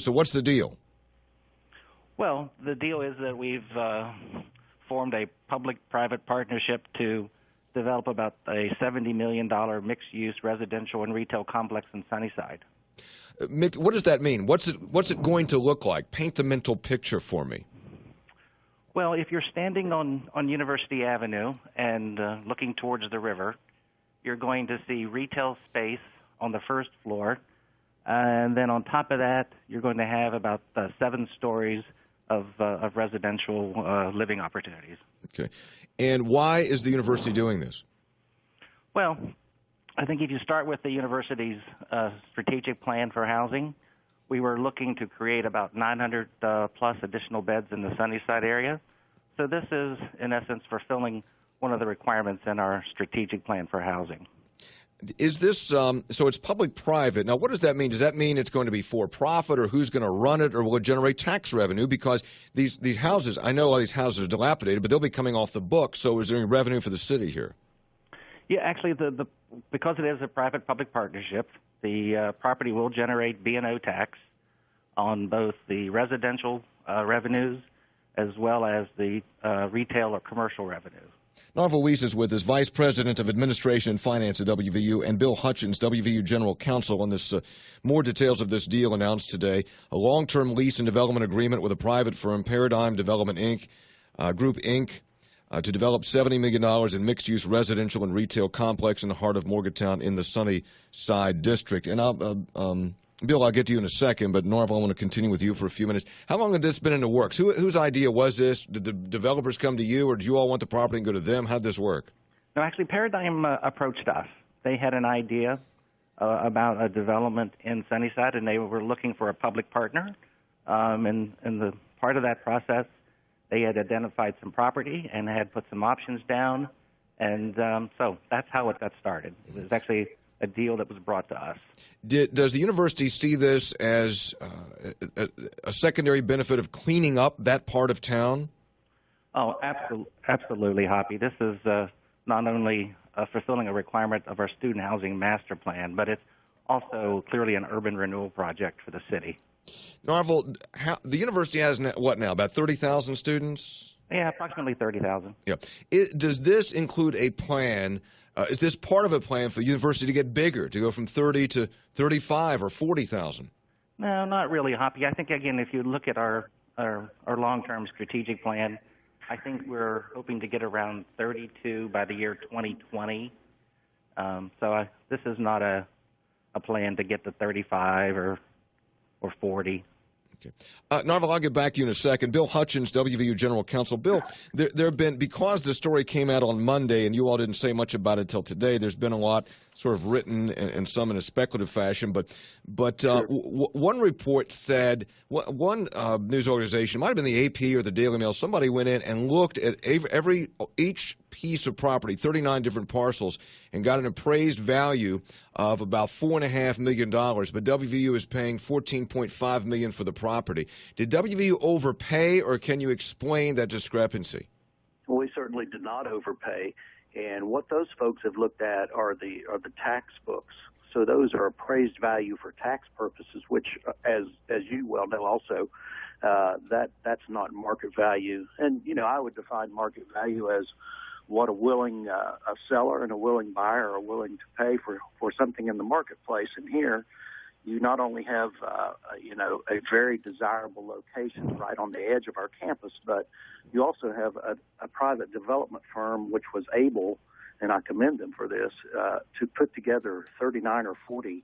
So what's the deal? Well, the deal is that we've formed a public-private partnership to develop about a $70 million mixed-use residential and retail complex in Sunnyside. What does that mean? What's it going to look like? Paint the mental picture for me. Well, if you're standing on University Avenue and looking towards the river, you're going to see retail space on the first floor, and then on top of that, you're going to have about 7 stories of residential living opportunities. Okay. And why is the university doing this? Well, I think if you start with the university's strategic plan for housing, we were looking to create about 900 plus additional beds in the Sunnyside area. So this is, in essence, fulfilling one of the requirements in our strategic plan for housing. Is this so it's public-private. Now, what does that mean? Does that mean it's going to be for-profit, or who's going to run it, or will it generate tax revenue? Because these houses, I know all these houses are dilapidated, but they'll be coming off the books. So is there any revenue for the city here? Yeah, actually, because it is a private-public partnership, the property will generate B&O tax on both the residential revenues as well as the retail or commercial revenues. Narvel Weese is with us, Vice President of Administration and Finance at WVU, and Bill Hutchens, WVU General Counsel, on this more details of this deal announced today. A long-term lease and development agreement with a private firm, Paradigm Development Group Inc., to develop $70 million in mixed-use residential and retail complex in the heart of Morgantown in the Sunnyside district. And Bill, I'll get to you in a second, but Narvel, I want to continue with you for a few minutes. How long had this been in the works? Whose idea was this? Did the developers come to you, or did you all want the property and go to them? How did this work? No, actually, Paradigm approached us. They had an idea about a development in Sunnyside, and they were looking for a public partner. And the part of that process, they had identified some property and had put some options down, and so that's how it got started. It was actually a deal that was brought to us. Does the university see this as a secondary benefit of cleaning up that part of town? Oh, absolutely, Hoppy. This is not only fulfilling a requirement of our student housing master plan, but it's also clearly an urban renewal project for the city. Narvel, the university has what now, about 30,000 students? Yeah, approximately 30,000. Yeah. Does this include a plan? Is this part of a plan for the university to get bigger, to go from 30 to 35 or 40,000? No, not really, Hoppy. I think, again, if you look at our long-term strategic plan, I think we're hoping to get around 32 by the year 2020. This is not a plan to get to 35 or 40. Okay. Narvel, I'll get back to you in a second. Bill Hutchens, WVU General Counsel. Bill, there have been, because the story came out on Monday and you all didn't say much about it until today, there's been a lot sort of written and some in a speculative fashion. But sure. One report said, one news organization, it might have been the AP or the Daily Mail, somebody went in and looked at each piece of property, 39 different parcels, and got an appraised value of about $4.5 million, but WVU is paying $14.5 million for the property. Did WVU overpay, or can you explain that discrepancy? Well, we certainly did not overpay, and what those folks have looked at are the tax books. So those are appraised value for tax purposes, which, as you well know, also that's not market value. And I would define market value as what a willing a seller and a willing buyer are willing to pay for something in the marketplace. And here, you not only have a very desirable location right on the edge of our campus, but you also have a private development firm which was able, and I commend them for this, to put together 39 or 40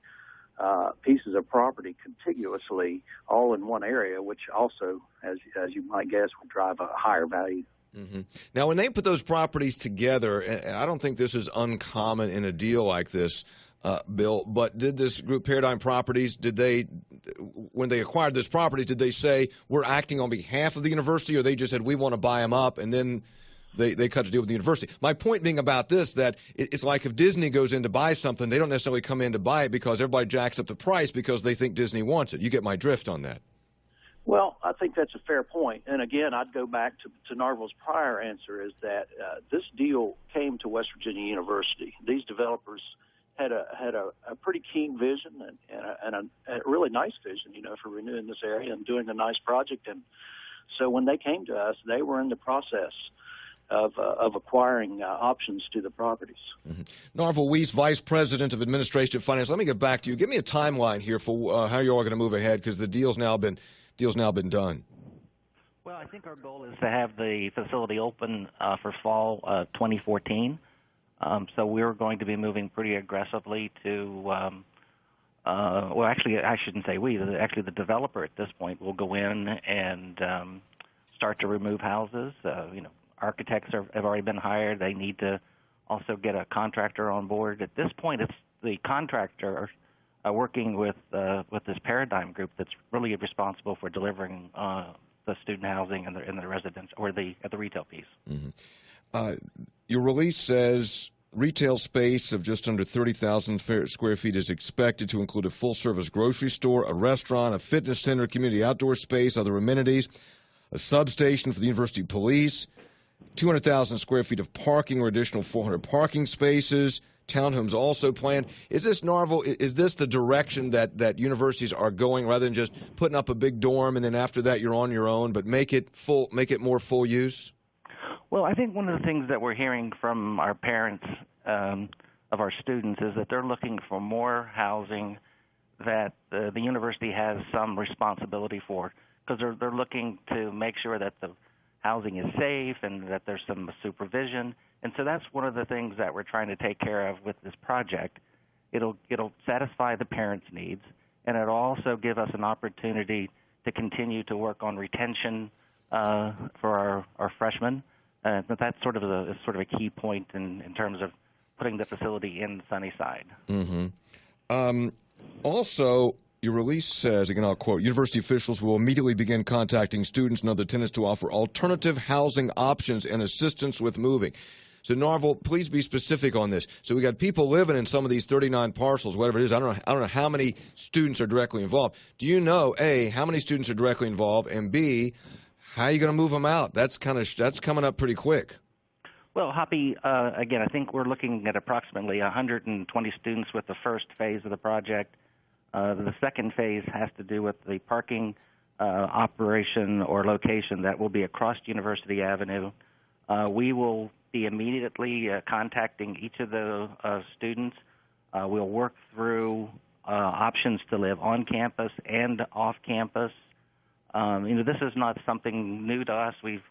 pieces of property contiguously, all in one area, which also, as you might guess, would drive a higher value. Mm-hmm. Now, when they put those properties together, and I don't think this is uncommon in a deal like this, Bill, but did this group, Paradigm Properties, when they acquired this property, did they say, we're acting on behalf of the university, or they just said, we want to buy them up, and then they cut a deal with the university? My point being about this, that it's like if Disney goes in to buy something, they don't necessarily come in to buy it because everybody jacks up the price because they think Disney wants it. You get my drift on that. Well, I think that's a fair point. And again, I'd go back to Narvel's prior answer, is that this deal came to West Virginia University. These developers had a pretty keen vision and a really nice vision, for renewing this area and doing a nice project. And so when they came to us, they were in the process of acquiring options to the properties. Mm-hmm. Narvel Weese, Vice President of Administration and Finance. Let me get back to you. Give me a timeline here for how you all are going to move ahead, because the deal's now been done. Well, I think our goal is to have the facility open for fall 2014. So we're going to be moving pretty aggressively to, well, actually, I shouldn't say we. Actually, the developer at this point will go in and start to remove houses. Architects have already been hired. They need to also get a contractor on board. At this point, it's the contractor working with this Paradigm group that's really responsible for delivering the student housing and the residence or at the retail piece. Mm-hmm. Your release says retail space of just under 30,000 square feet is expected to include a full-service grocery store, a restaurant, a fitness center, community outdoor space, other amenities, a substation for the university police, 200,000 square feet of parking or additional 400 parking spaces. Townhomes also planned. Is this, Narvel, is this the direction that universities are going, rather than just putting up a big dorm and then after that you're on your own, but make it more full use? Well, I think one of the things that we're hearing from our parents of our students is that they're looking for more housing that the university has some responsibility for, because they're looking to make sure that the housing is safe and that there's some supervision. And so that's one of the things that we're trying to take care of with this project. It'll satisfy the parents' needs, and it'll also give us an opportunity to continue to work on retention for our freshmen. But that's sort of a key point in terms of putting the facility in Sunnyside. Mm-hmm. Also, your release says, again, I'll quote, university officials will immediately begin contacting students and other tenants to offer alternative housing options and assistance with moving. So, Narvel, please be specific on this. So we got people living in some of these 39 parcels, whatever it is. I don't know how many students are directly involved. Do you know, A, how many students are directly involved, and B, how are you going to move them out? That's coming up pretty quick. Well, Hoppy, again, I think we're looking at approximately 120 students with the first phase of the project. The second phase has to do with the parking operation or location that will be across University Avenue. We will be immediately contacting each of the students. We'll work through options to live on campus and off campus. This is not something new to us. We've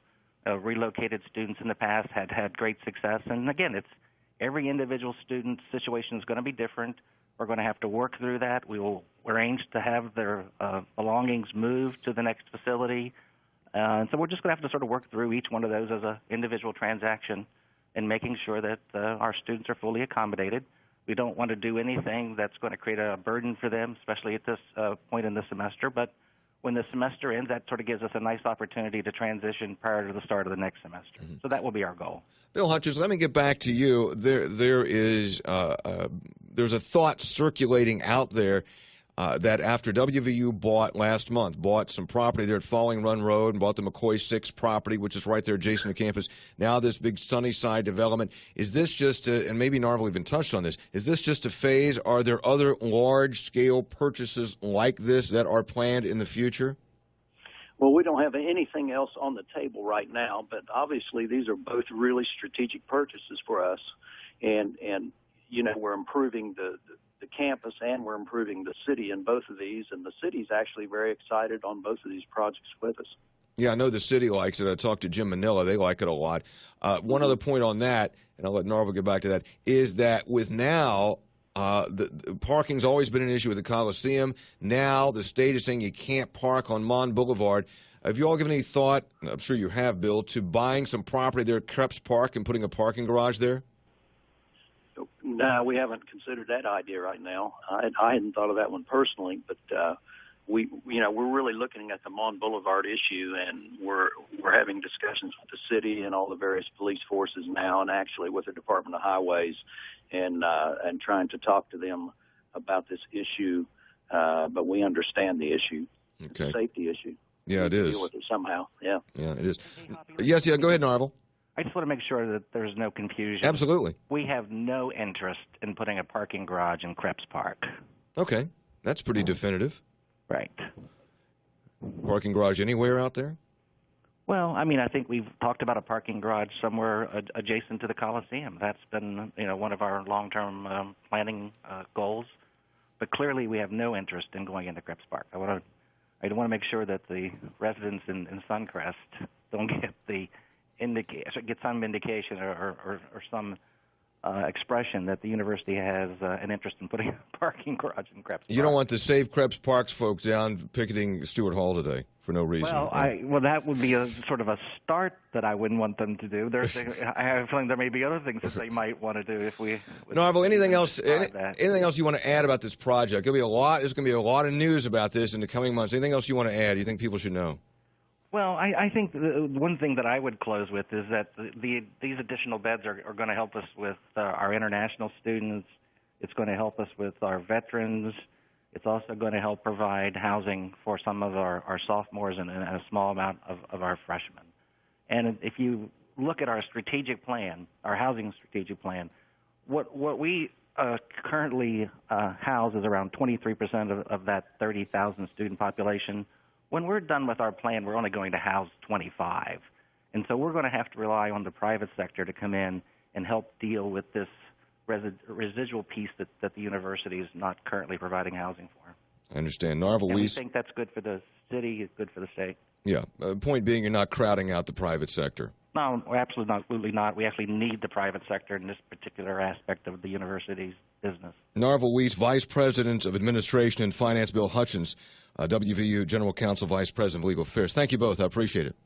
relocated students in the past, had great success. And again, it's every individual student's situation is going to be different. We're going to have to work through that. We will arrange to have their belongings moved to the next facility. And so we're just going to have to sort of work through each one of those as an individual transaction and making sure that our students are fully accommodated. We don't want to do anything that's going to create a burden for them, especially at this point in the semester. But when the semester ends, that sort of gives us a nice opportunity to transition prior to the start of the next semester. Mm-hmm. So that will be our goal. Bill Hutchens, let me get back to you. There's a thought circulating out there that after WVU bought some property there at Falling Run Road and bought the McCoy 6 property, which is right there adjacent to campus, now this big Sunnyside development, is this just and maybe Narvel even touched on this, is this just a phase? Are there other large-scale purchases like this that are planned in the future? Well, we don't have anything else on the table right now, but obviously these are both really strategic purchases for us, and we're improving the campus and we're improving the city in both of these, and the city's actually very excited on both of these projects with us. Yeah, I know the city likes it. I talked to Jim Manila. They like it a lot. One other point on that, and I'll let Narvel get back to that, is that with now the parking's always been an issue with the Coliseum. Now the state is saying you can't park on Mon Boulevard. Have you all given any thought, I'm sure you have, Bill, to buying some property there at Krebs Park and putting a parking garage there? No, we haven't considered that idea right now. I hadn't thought of that one personally, but we're really looking at the Mon Boulevard issue, and we're having discussions with the city and all the various police forces now, and actually with the Department of Highways, and trying to talk to them about this issue. But we understand the issue. Okay. It's a safety issue. Yeah, it is. Deal with it somehow. Yeah. Yeah, it is. Yes, yeah. Go ahead, Narvel. I just want to make sure that there's no confusion. Absolutely. We have no interest in putting a parking garage in Krebs Park. Okay, that's pretty definitive. Right. Parking garage anywhere out there? Well, I mean, I think we've talked about a parking garage somewhere adjacent to the Coliseum. That's been, one of our long-term planning goals. But clearly, we have no interest in going into Krebs Park. I want to make sure that the residents in Suncrest don't get some indication or some expression that the university has an interest in putting a parking garage in Krebs Park. You don't want to save Krebs Park's folks down picketing Stewart Hall today for no reason. Well, right? that would be a sort of a start that I wouldn't want them to do. I have a feeling there may be other things that they might want to do if we. Narvel, anything else? Anything else you want to add about this project? There's going to be a lot of news about this in the coming months. Anything else you want to add? You think people should know? Well, I think the one thing that I would close with is that these additional beds are going to help us with our international students. It's going to help us with our veterans. It's also going to help provide housing for some of our sophomores and a small amount of our freshmen. And if you look at our strategic plan, our housing strategic plan, what we currently house is around 23% of that 30,000 student population. When we're done with our plan, we're only going to house 25. And so we're going to have to rely on the private sector to come in and help deal with this residual piece that the university is not currently providing housing for. I understand. Narvel, we think that's good for the city, it's good for the state. Yeah. Point being, you're not crowding out the private sector. No, absolutely not. We actually need the private sector in this particular aspect of the university's business. Narvel Weese, Vice President of Administration and Finance, Bill Hutchens, WVU General Counsel, Vice President of Legal Affairs. Thank you both. I appreciate it.